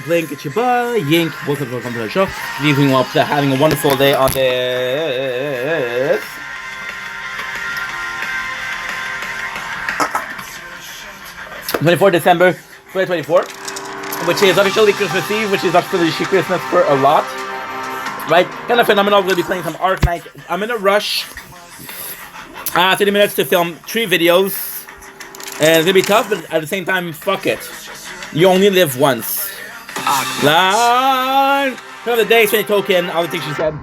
Blink, it's your boy, Yink. Welcome to the show. Leaving up to having a wonderful day on this 24th December 2024, which is officially Christmas Eve, which is officially Christmas for a lot. Right? Kind of phenomenal. We're going to be playing some Arknight. I'm in a rush. 30 minutes to film 3 videos. And it's going to be tough, but at the same time, fuck it. You only live once. Line for the day, 20 token, all the things she said.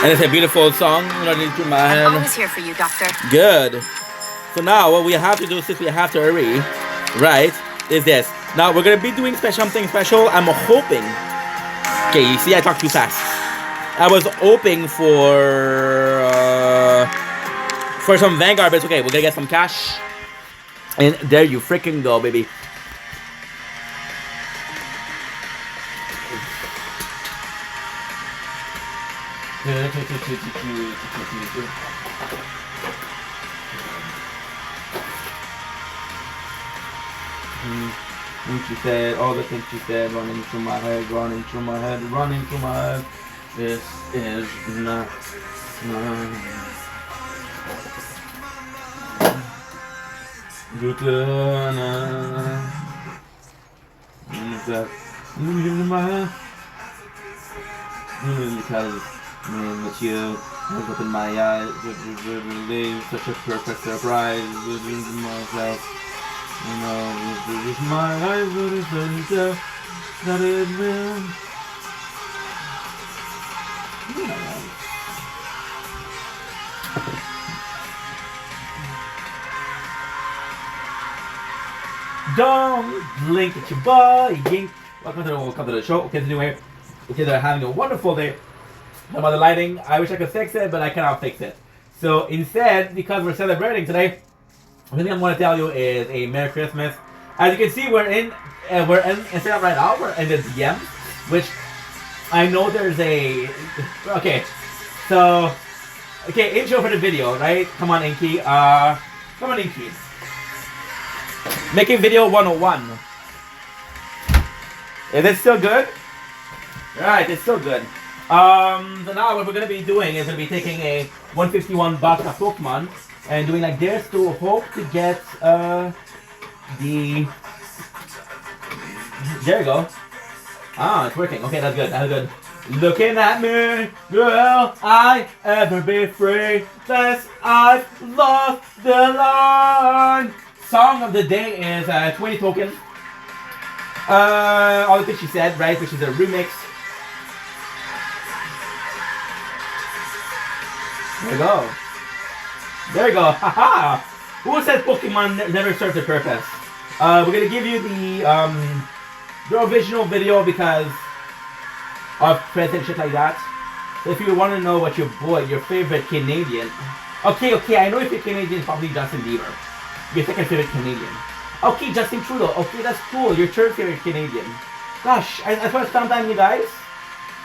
And it's a beautiful song. I'm always here for you, Doctor. Good. So now what we have to do, since we have to hurry, right, is this. Now we're gonna be doing something special. I'm hoping. Okay, you see I talk too fast. I was hoping for some Vanguard, but it's okay, we're gonna get some cash. And there you freaking go, baby. She said, all the things she said, running through my head, running through my head, running through my head. This is not. Good with you, look up in my eyes, leave such a perfect surprise, myself. You know, this is my life, but it's that it will. Don't blink at your boy, Yink. Welcome to the show. Okay, anyway, if you're having a wonderful day. About the lighting, I wish I could fix it, but I cannot fix it. So instead, because we're celebrating today, the thing I'm going to tell you is a Merry Christmas. As you can see, we're in instead of right now, we're in the DM, which I know there's a. Okay, so intro for the video, right? Come on, Inky. Come on, Inky. Making video 101. Is it still good? Right, it's still good. So now what we're gonna be doing is be taking a 151 box of Pokemon and doing like this to hope to get the. There you go. Ah, it's working. Okay, that's good. That's good. Looking at me, will I ever be free? Lest I've lost the line. Song of the day is 20 token. All the things she said, right, which is a remix. There you go. There you go. Haha. Who said Pokemon never served a purpose? We're gonna give you the original video because of present shit like that. So if you want to know what your favorite Canadian. Okay, I know if you're Canadian, probably Justin Bieber. Your second favorite Canadian. Okay, Justin Trudeau. Okay, that's cool. Your third favorite Canadian. Gosh, I thought sometime you guys.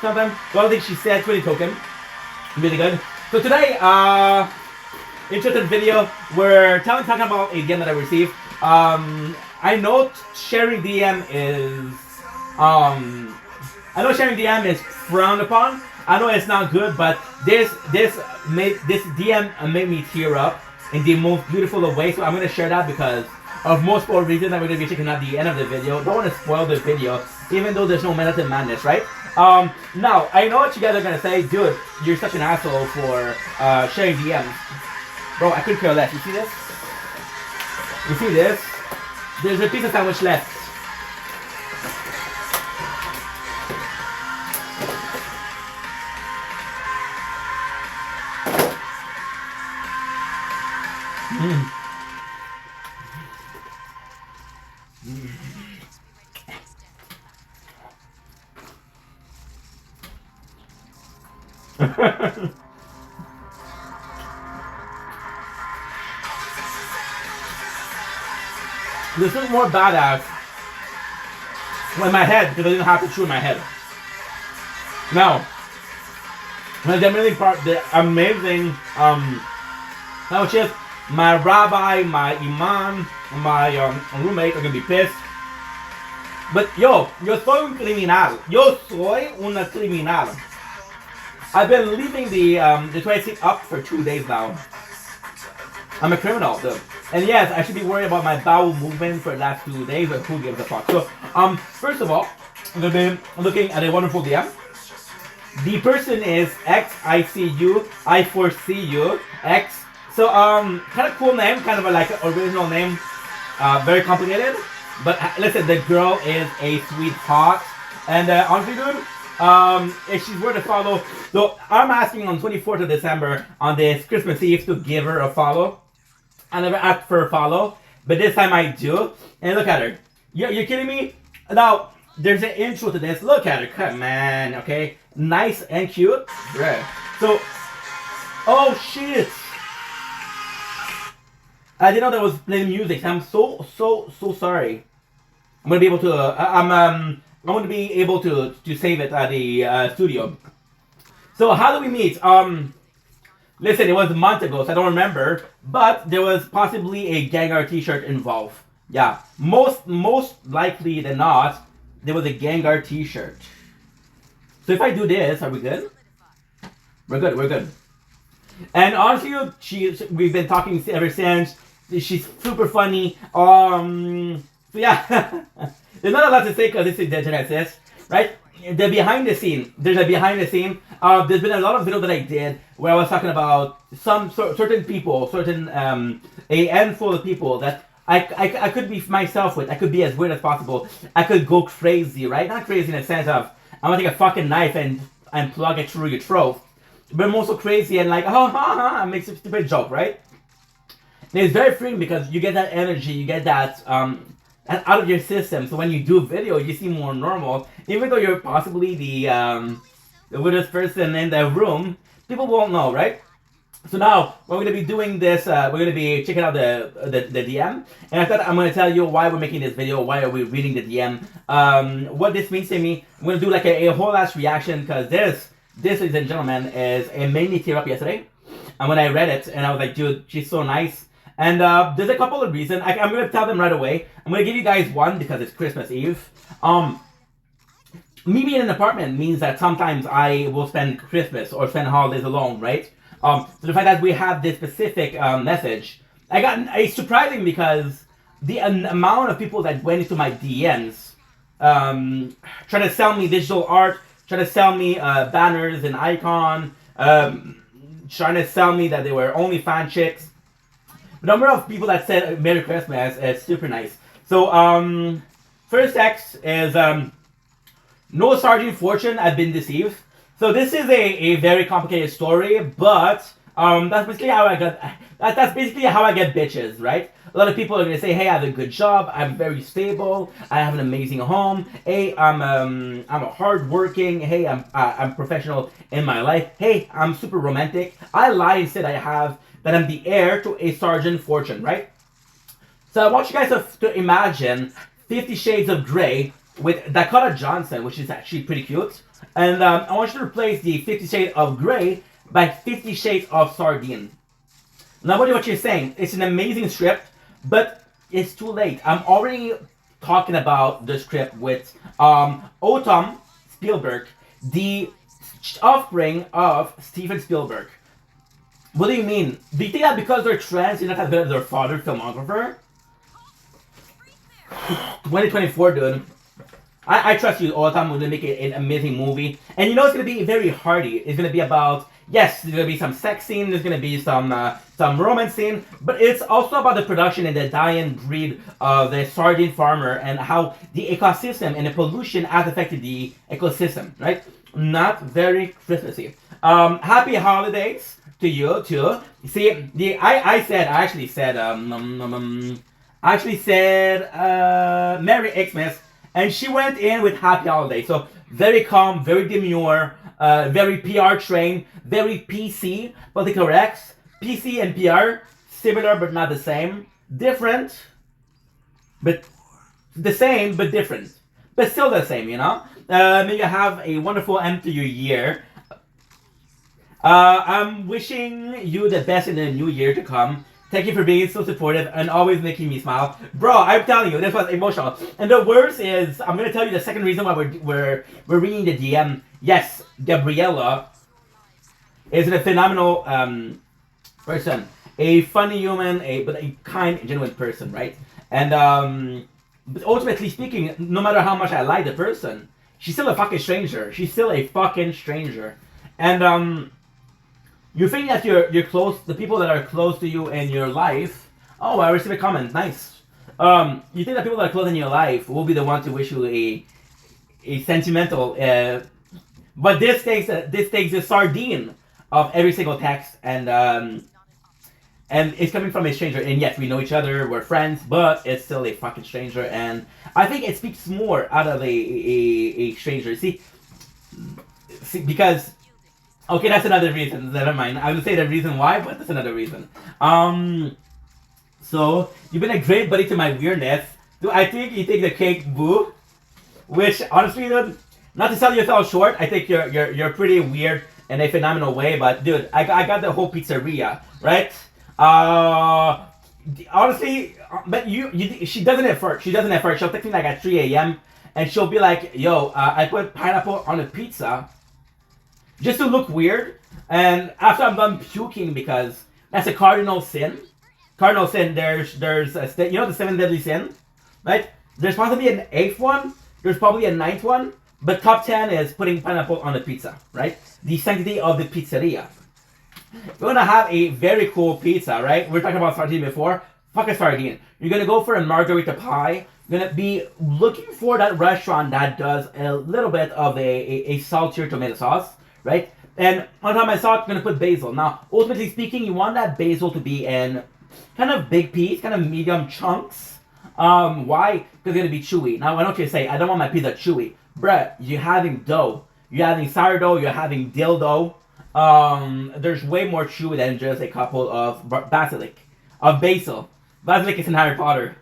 Sometime. Well, I think she said 20 token. Really good. So today, interesting video, we're talking about a DM that I received. I know sharing DM is, frowned upon. I know it's not good, but this DM made me tear up in the most beautiful of ways. So I'm gonna share that because of multiple reasons that we're gonna be checking out the end of the video. Don't want to spoil the video, even though there's no Method in Madness, right? Now, I know what you guys are gonna say, dude, you're such an asshole for sharing DMs. Bro, I couldn't care less. You see this? You see this? There's a piece of sandwich left. This is more badass in my head because I didn't have to chew in my head. Now, the amazing now it's just my rabbi, my imam, my roommate are gonna be pissed But yo soy un criminal. Yo soy una criminal. I've been leaving the toilet seat up for 2 days now. I'm a criminal, dude. And yes, I should be worried about my bowel movement for the last 2 days, but who gives a fuck? So, first of all, I'm gonna be looking at a wonderful DM. The person is X I see you, I foresee you, X. So, kind of cool name, kind of a, like an original name, very complicated. But listen, the girl is a sweetheart, and honestly, dude, if she's worth a follow, so I'm asking on 24th of December on this Christmas Eve to give her a follow. I never asked for a follow, but this time I do. And look at her. You're kidding me? Now, there's an intro to this. Look at her. Come on, okay? Nice and cute. Right. So, oh shit. I didn't know that was playing music. I'm so sorry. I'm gonna be able to. I'm gonna be able to save it at the studio. So how do we meet? Listen, it was a month ago, so I don't remember. But there was possibly a Gengar T-shirt involved. Yeah, most likely than not, there was a Gengar T-shirt. So if I do this, are we good? We're good. And honestly, we've been talking ever since. She's super funny. So yeah, there's not a lot to say because this is Genesis, right? There's a behind the scene. There's been a lot of videos that I did where I was talking about certain people, a handful of people that I could be myself with. I could be as weird as possible. I could go crazy, right? Not crazy in the sense of I'm gonna take a fucking knife and plug it through your throat, but I'm also crazy and like make some stupid joke, right? And it's very freeing because you get that energy, you get that out of your system. So when you do video, you seem more normal. Even though you're possibly the weirdest person in the room, people won't know, right? So now we're gonna be doing this. We're gonna be checking out the DM, and I thought I'm gonna tell you why we're making this video. Why are we reading the DM? What this means to me. I'm gonna do like a whole ass reaction because this, ladies and gentlemen, it made me tear up yesterday. And when I read it, and I was like, dude, she's so nice. And there's a couple of reasons. I'm going to tell them right away. I'm going to give you guys one because it's Christmas Eve. Me being in an apartment means that sometimes I will spend Christmas or spend holidays alone, right? So the fact that we have this specific message, it's surprising because the amount of people that went into my DMs trying to sell me digital art, trying to sell me banners and icon, trying to sell me that they were OnlyFans chicks. The number of people that said Merry Christmas is super nice. So, first text is, no Sergeant Fortune, I've been deceived. So this is a very complicated story, but that's basically how I got, that's basically how I get bitches, right? A lot of people are gonna say, hey, I have a good job, I'm very stable, I have an amazing home, hey, I'm a hardworking, hey, I'm professional in my life, hey, I'm super romantic. I lie and said that I'm the heir to a Sergeant Fortune, right? So I want you guys to imagine 50 Shades of Grey with Dakota Johnson, which is actually pretty cute. And I want you to replace the 50 Shades of Grey by 50 Shades of Sardine. Now, what you're saying, it's an amazing script, but it's too late. I'm already talking about the script with Otom Spielberg, the offspring of Steven Spielberg. What do you mean? Do you think that because they're trans, you're not as good as their father, filmographer? 2024, dude. I trust you, Otam. We're gonna make an amazing movie. And you know it's gonna be very hearty. It's gonna be about, yes, there's gonna be some sex scene, there's gonna be some romance scene, but it's also about the production and the dying breed of the sardine farmer and how the ecosystem and the pollution has affected the ecosystem, right? Not very Christmassy. Happy holidays to you too. See, I actually said Merry Xmas, and she went in with Happy Holidays. So very calm, very demure, very PR trained, very PC, political correct. PC and PR similar but not the same, different, but the same but different, but still the same. You know. May you have a wonderful end to your year. I'm wishing you the best in the new year to come. Thank you for being so supportive and always making me smile. Bro, I'm telling you, this was emotional. And the worst is, I'm gonna tell you the second reason why we're reading the DM. Yes, Gabriella is a phenomenal person. A funny human, but a kind and genuine person, right? And but ultimately speaking, no matter how much I like the person, she's still a fucking stranger. She's still a fucking stranger. And you think that you're close, the people that are close to you in your life. Oh, I received a comment. Nice. You think that people that are close in your life will be the ones to wish you a sentimental. But this takes the sardine of every single text, and it's coming from a stranger. And yes, we know each other, we're friends, but it's still a fucking stranger. And I think it speaks more out of a stranger. See, because. Okay, that's another reason. Never mind. I would say the reason why, but that's another reason. So you've been a great buddy to my weirdness. Do I think you take the cake, boo? Which honestly, dude, not to sell yourself short, I think you're pretty weird in a phenomenal way. But dude, I got the whole pizzeria, right? Honestly, but she doesn't at first. She doesn't at first. She'll text me like at 3 a.m. and she'll be like, "Yo, I put pineapple on a pizza." Just to look weird, and after I'm done puking, because that's a cardinal sin. Cardinal sin. There's you know the 7 deadly sin, right? There's possibly an 8th one. There's probably a 9th one, but top 10 is putting pineapple on a pizza, right? The sanctity of the pizzeria. We're gonna have a very cool pizza, right? We're talking about sardine before. Fuck a sardine. You're gonna go for a margarita pie. You're gonna be looking for that restaurant that does a little bit of a saltier tomato sauce. Right? And on top of my sauce, I'm going to put basil. Now, ultimately speaking, you want that basil to be in kind of big piece, kind of medium chunks. Why? Because it's going to be chewy. Now, I know what you say, I don't want my pizza chewy. Bruh, you're having dough. You're having sourdough. You're having dildo. There's way more chewy than just a couple of basil. Basilic is in Harry Potter.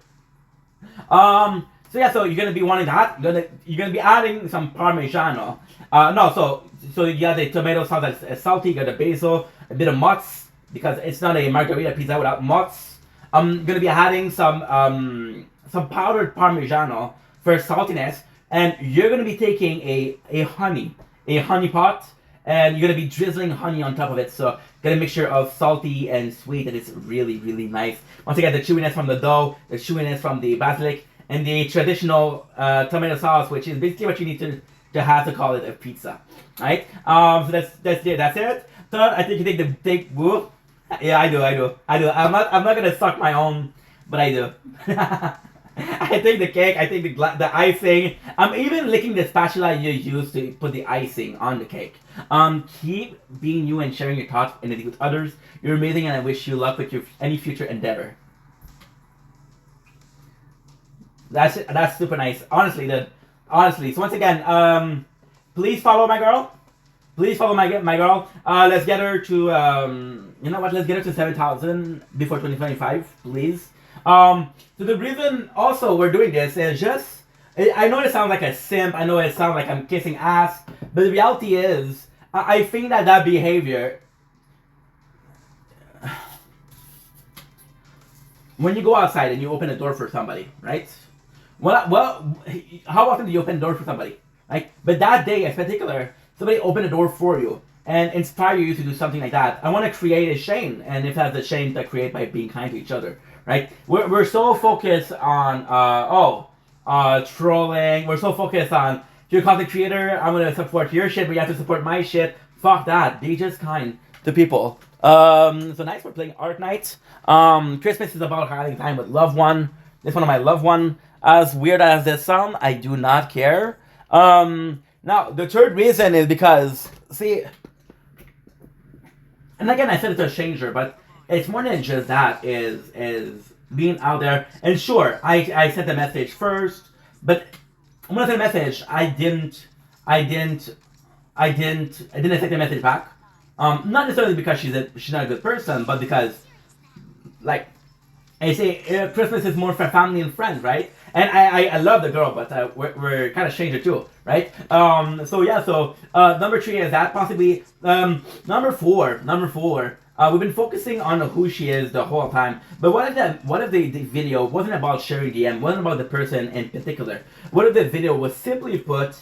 So yeah, so you're gonna be wanting that. You're gonna be adding some Parmigiano. So you got the tomato sauce that's salty. You got the basil, a bit of mozz because it's not a margarita pizza without mozz. I'm gonna be adding some powdered Parmigiano for saltiness, and you're gonna be taking a honey pot, and you're gonna be drizzling honey on top of it. So get a mixture of salty and sweet, and it's really really nice. Once you get the chewiness from the dough, the chewiness from the basilic, and the traditional tomato sauce, which is basically what you need to have to call it a pizza, right? So that's it. Third, I think you take the big whoop. Yeah, I do. I'm not gonna suck my own, but I do. I take the cake. I take the icing. I'm even licking the spatula you use to put the icing on the cake. Keep being you and sharing your thoughts and with others. You're amazing, and I wish you luck with any future endeavor. That's super nice. Honestly, so once again, please follow my girl. Please follow my girl. Let's get her to you know what? Let's get her to 7,000 before 2025, please. So the reason also we're doing this is just I know it sounds like a simp. I know it sounds like I'm kissing ass, but the reality is I think that behavior. When you go outside and you open a door for somebody, right? Well, how often do you open a door for somebody? Right? But that day in particular, somebody opened a door for you and inspire you to do something like that. I want to create a chain, and if that's a chain to create by being kind to each other, right? We're so focused on trolling. We're so focused on you're a content creator. I'm gonna support your shit, but you have to support my shit. Fuck that. Be just kind to people. So nice. We're playing Art Night. Christmas is about having time with loved one. This one of my loved one. As weird as this sounds, I do not care. Now, the third reason is because, see, and again, I said it's a stranger, but it's more than just that, is being out there. And sure, I sent the message first, but when I sent the message, I didn't take the message back. Not necessarily because she's not a good person, but because, like, I say Christmas is more for family and friends, right? And I love the girl, but we're kind of stranger too, right? So yeah, so number 3 is that possibly. Number four. We've been focusing on who she is the whole time. But what if the video wasn't about Sherry DM, wasn't about the person in particular? What if the video was simply put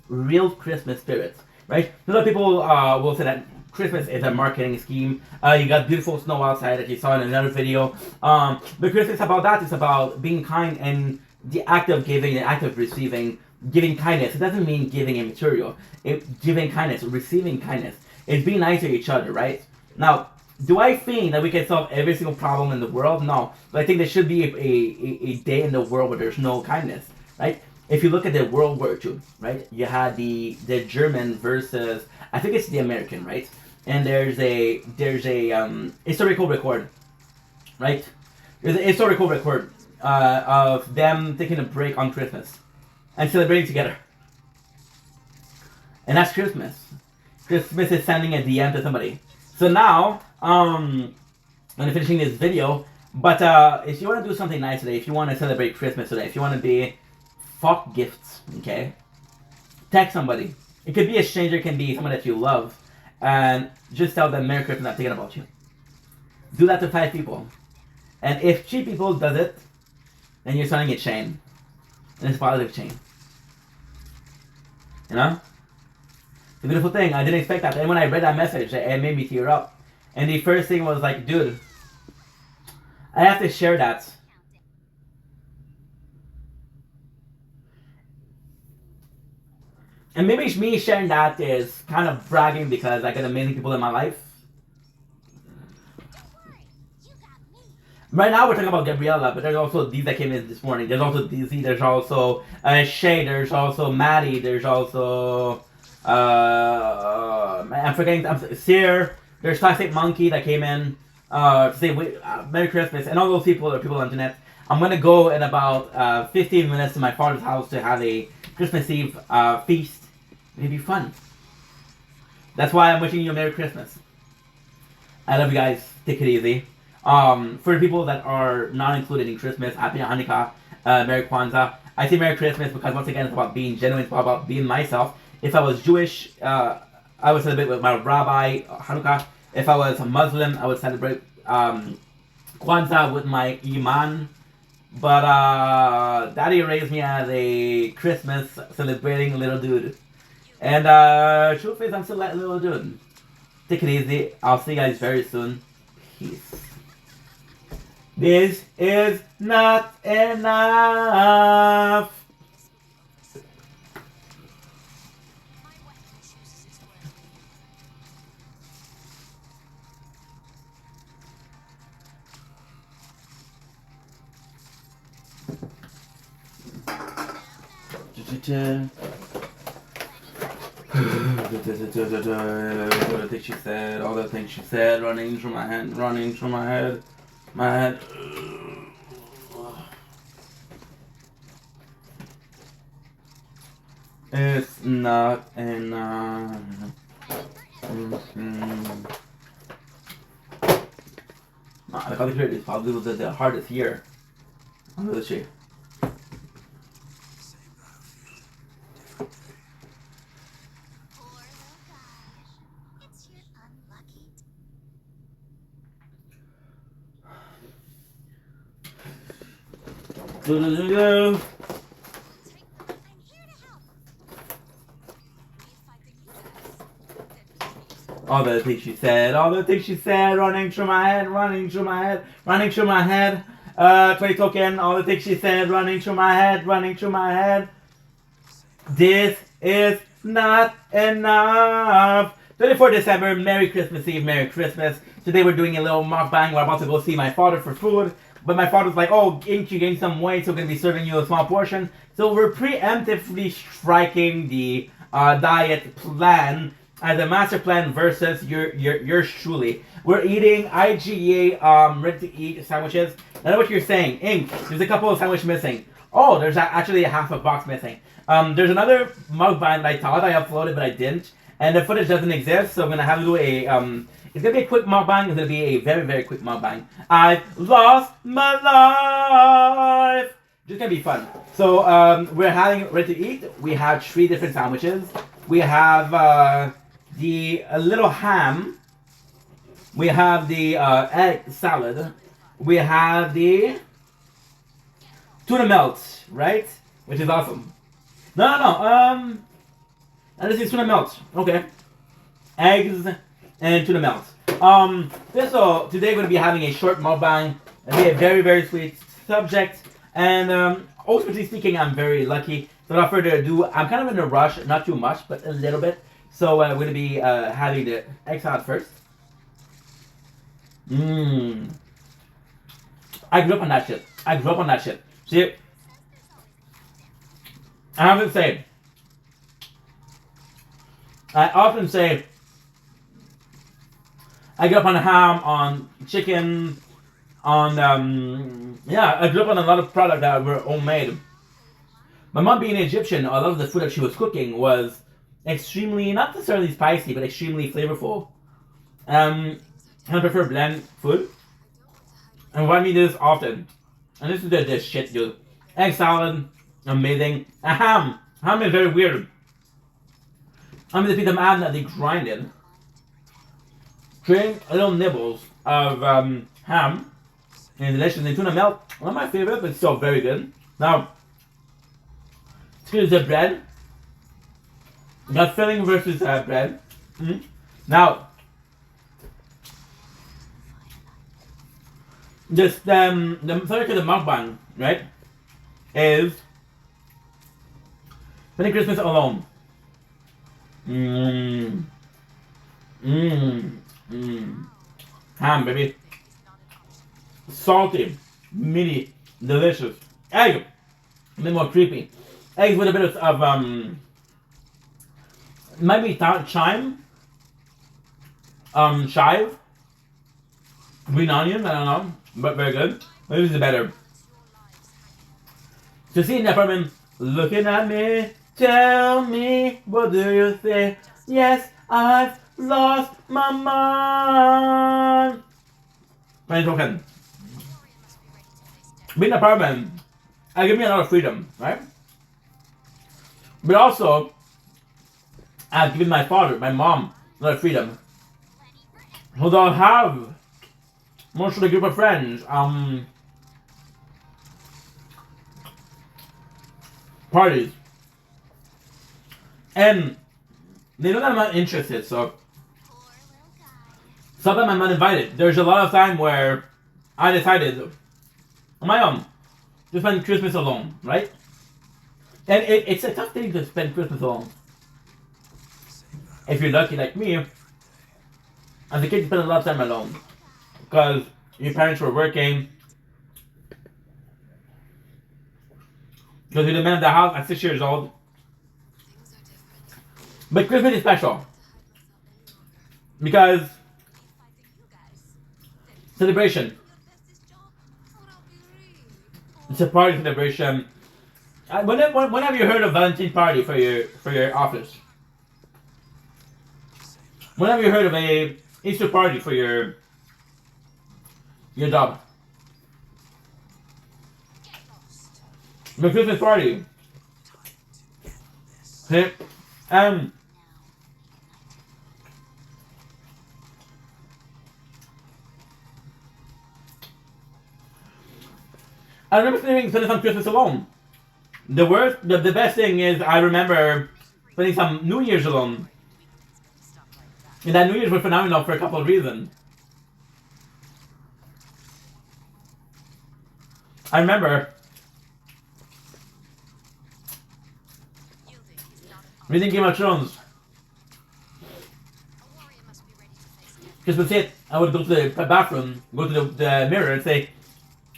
real Christmas spirits, right? A lot of people will say that Christmas is a marketing scheme. You got beautiful snow outside that you saw in another video. But Christmas is about that. It's about being kind and the act of giving, the act of receiving, giving kindness. It doesn't mean giving a material. Giving kindness, receiving kindness. It's being nice to each other, right? Now, do I think that we can solve every single problem in the world? No. But I think there should be a day in the world where there's no kindness, right? If you look at the World War II, right? You had the German versus, I think it's the American, right? And there's a historical record, right? There's a historical record of them taking a break on Christmas and celebrating together. And that's Christmas. Christmas is sending a DM to somebody. So now, I'm finishing this video, but if you want to do something nice today, if you want to celebrate Christmas today, if you want to be fuck gifts, okay? Text somebody. It could be a stranger, it can be someone that you love, and just tell them Merry Christmas, I'm thinking about you. Do that to 5 people. And if 3 people does it, then you're starting a chain. And it's a positive chain. You know? It's a beautiful thing. I didn't expect that. And when I read that message, it made me tear up. And the first thing was like, dude, I have to share that. And maybe me sharing that is kind of bragging because I got amazing people in my life. Right now we're talking about Gabriella, but there's also these that came in this morning. There's also DZ, there's also Shay, there's also Maddie, there's also I'm forgetting Sear, there's Classic Monkey that came in to say Merry Christmas, and all those people are people on the internet. I'm gonna go in about 15 minutes to my father's house to have a Christmas Eve feast. It'll be fun. That's why I'm wishing you a Merry Christmas. I love you guys. Take it easy. For the people that are not included in Christmas, Happy Hanukkah, Merry Kwanzaa. I say Merry Christmas because once again it's about being genuine, it's about being myself. If I was Jewish, I would celebrate with my rabbi, Hanukkah. If I was a Muslim, I would celebrate Kwanzaa with my Iman. But Daddy raised me as a Christmas celebrating little dude. And truth is, I'm still that little dude. Take it easy. I'll see you guys very soon. Peace. This is not enough. All the things she said, all the things she said, running through my head, my head. It's not enough. I got to hear this probably the hardest year. I'm gonna see. All the things she said, running through my head. 20 token, all the things she said, running through my head. This is not enough. 24 December, Merry Christmas Eve, Merry Christmas. Today we're doing a little mukbang. We're about to go see my father for food. But my father's like, oh, ain't you gained some weight, so we're going to be serving you a small portion. So we're preemptively striking the diet plan as a master plan versus yours truly. We're eating IGA ready-to-eat sandwiches. I know what you're saying. Ink, there's a couple of sandwiches missing. Oh, there's actually a half a box missing. There's another mukbang that I thought I uploaded, but I didn't. And the footage doesn't exist, so I'm going to have to do a... it's going to be a quick mukbang. It's going to be a very, very quick mukbang. I've lost my life. Just going to be fun. So, we're having ready to eat. We have 3 different sandwiches. We have the little ham. We have the egg salad. We have the tuna melt, right? Which is awesome. No. And this is tuna melt. Okay. Eggs and tuna melt. Today we're going to be having a short mukbang. It'll be a very, very sweet subject. And ultimately speaking, I'm very lucky. So without further ado, I'm kind of in a rush. Not too much, but a little bit. So we're going to be having the egg salad first. I grew up on that shit. See, I often say, I grew up on ham, on chicken, on, I grew up on a lot of products that were homemade. My mom being Egyptian, a lot of the food that she was cooking was extremely, not necessarily spicy, but extremely flavorful. I prefer bland food. And why me do this often? And this is the shit, dude. Egg salad, amazing. A ham. Ham is very weird. I'm gonna piece of ham that they grinded. Create little nibbles of ham. And delicious. And tuna melt. One of my favorite, but still very good. Now, here's the bread. Got filling versus bread. Now, the subject of the mukbang, right, is spending Christmas alone. Ham, baby. Salty, meaty, delicious. Egg, a bit more creepy. Eggs with a bit of might be chive, green onion, I don't know, but very good. Maybe this is better. So see in the apartment, looking at me, tell me, what do you say? Yes, I've lost my mind. When talking, being in the apartment, I give me a lot of freedom, right? But also, I've given my father, my mom, a lot of freedom. So they'll have most of the group of friends, parties. And they know that I'm not interested, so sometimes I'm not invited. There's a lot of time where I decided on my own to spend Christmas alone, right? And it's a tough thing to spend Christmas alone. If you're lucky like me, as a kid you spend a lot of time alone. Because your parents were working. Because you're the man of the house at 6 years old. But Christmas is special. Because celebration. It's a party celebration. When have you heard of Valentine party for your office? When have you heard of a Easter party for your job? The Christmas party. Okay. I remember spending some Christmas alone. The best thing is I remember spending some New Year's alone. And that New Year's was phenomenal for a couple of reasons. I remember reading Game of Thrones. Because that's it. I would go to the bathroom, go to the mirror and say,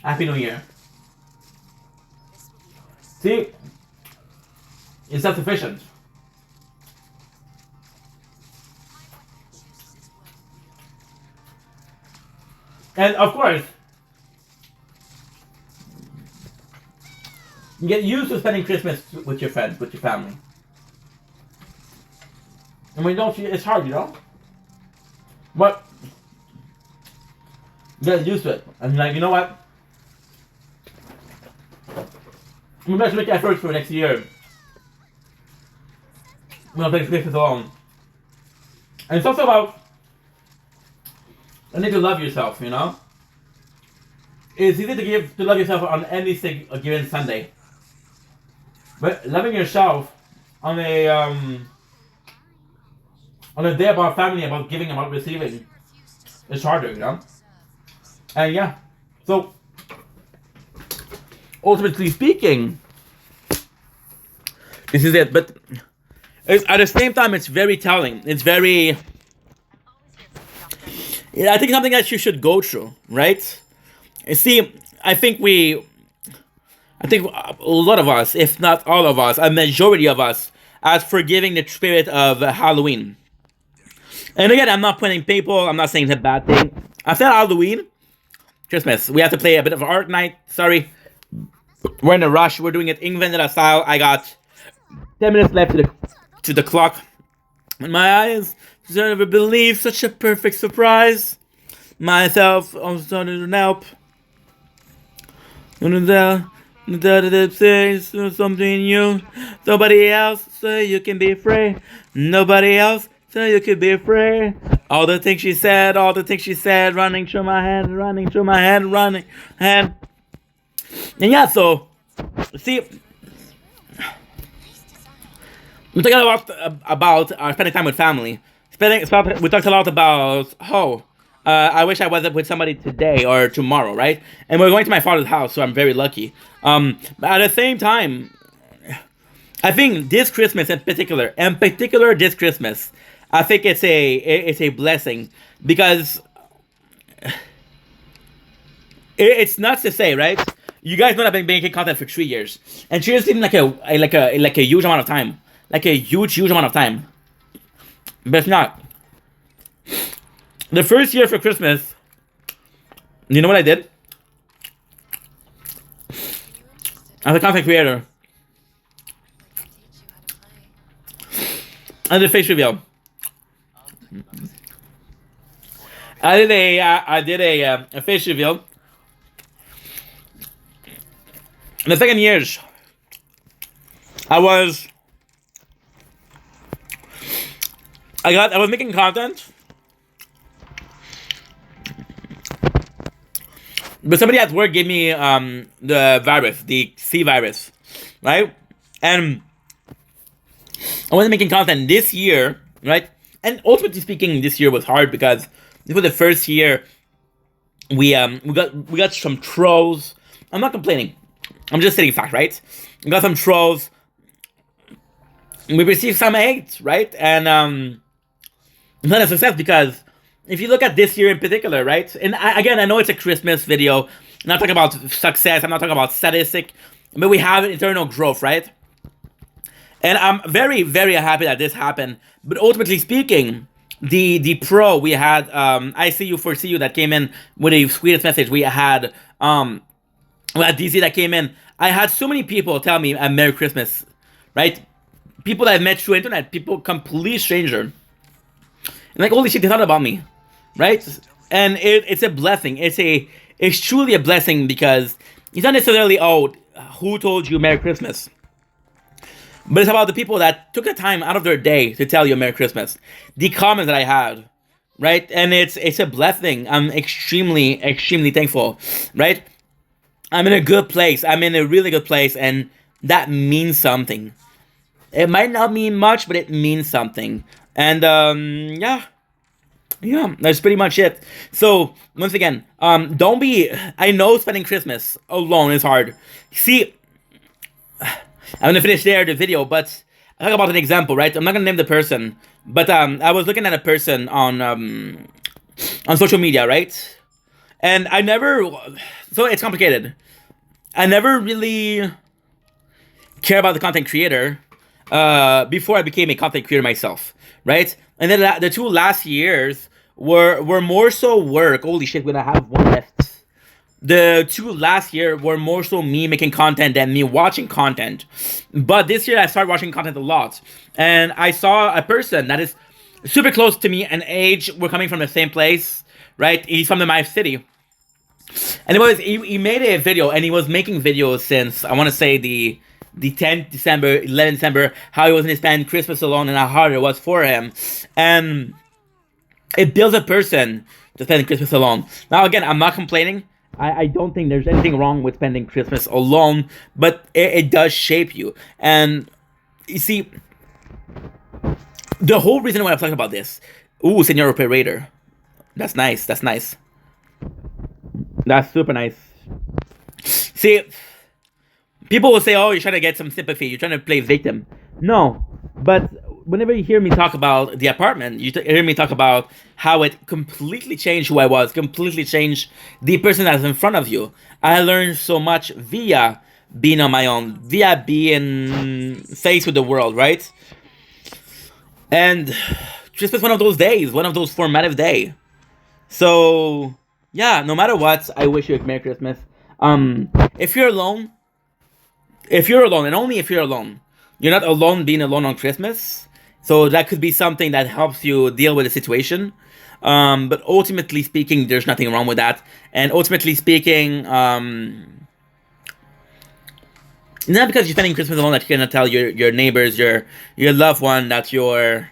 Happy New Year. See? It's self-sufficient. And of course, you get used to spending Christmas with your friends, with your family. And when you don't, it's hard, you know? But you get used to it. And like, you know what? I'm going to make efforts for next year. I'm going to play Christmas alone. And it's also about You need to love yourself, you know? It's easy to love yourself on any given Sunday. But loving yourself on a day about family, about giving, about receiving, it's harder, you know? And yeah. So ultimately speaking, this is it. But at the same time, it's very telling. It's very. I think something that you should go through, right? You see, I think a lot of us, if not all of us, a majority of us, as forgiving the spirit of Halloween. And again, I'm not pointing people. I'm not saying it's a bad thing. I said Halloween, Christmas. We have to play a bit of art night. Sorry, we're in a rush. We're doing it England style. I got 10 minutes left to the clock. And my eyes, I never believe such a perfect surprise. Myself, I'm starting to help. Something new. Nobody else, so you can be free. Nobody else, so you can be free. All the things she said, running through my head, running. And yeah, so, see, we talked a lot about spending time with family. We talked a lot about, I wish I was up with somebody today or tomorrow, right? And we're going to my father's house, so I'm very lucky. But at the same time, I think this Christmas in particular this Christmas, I think it's a blessing because it's nuts to say, right? You guys know I've been making content for 3 years, and 3 years seems like a huge amount of time, like a huge amount of time, but it's not. The first year for Christmas, you know what I did? As a content creator, I did a face reveal. I did a face reveal. In the second years, I was making content. But somebody at work gave me the virus, the C virus, right? And I wasn't making content this year, right? And ultimately speaking, this year was hard because this was the first year we got some trolls. I'm not complaining. I'm just stating fact, right? We got some trolls. We received some hate, right? And it's not a success because if you look at this year in particular, right? And I know it's a Christmas video. I'm not talking about success. I'm not talking about statistic. But we have internal growth, right? And I'm very, very happy that this happened. But ultimately speaking, the pro we had, I see you, foresee you that came in with a sweetest message. We had DC that came in. I had so many people tell me a Merry Christmas, right? People that I've met through internet, people complete stranger. And like, holy shit, they thought about me. Right? And it's a blessing. It's truly a blessing because it's not necessarily, who told you Merry Christmas? But it's about the people that took the time out of their day to tell you Merry Christmas. The comments that I had, right? And it's a blessing. I'm extremely, extremely thankful, right? I'm in a good place. I'm in a really good place, and that means something. It might not mean much, but it means something. And yeah, that's pretty much it. So, once again, I know spending Christmas alone is hard. See, I'm gonna finish there the video, but I talk about an example, right? I'm not gonna name the person, but I was looking at a person on social media, right? And so it's complicated. I never really care about the content creator before I became a content creator myself, right? And then the 2 last years were more so work. Holy shit, we're gonna have one left. The 2 last year were more so me making content than me watching content. But this year I started watching content a lot. And I saw a person that is super close to me in age. We're coming from the same place, right? He's from my city. And he made a video, and he was making videos since, I want to say, the 10th December, 11th December, how he was in spend Christmas alone and how hard it was for him. And it builds a person to spend Christmas alone. Now, again, I'm not complaining. I don't think there's anything wrong with spending Christmas alone, but it does shape you. And you see, the whole reason why I'm talking about this. Ooh, Senor Operator. That's nice. That's nice. That's super nice. See, people will say, oh, you're trying to get some sympathy. You're trying to play victim. No, but whenever you hear me talk about the apartment, you hear me talk about how it completely changed who I was, completely changed the person that's in front of you. I learned so much via being on my own, via being faced with the world, right? And Christmas, one of those days, one of those formative days. So, yeah, no matter what, I wish you a Merry Christmas. If you're alone, and only if you're alone, you're not alone being alone on Christmas. So that could be something that helps you deal with the situation. But ultimately speaking, there's nothing wrong with that. And ultimately speaking, not because you're spending Christmas alone that you're gonna tell your neighbors, your loved one that you're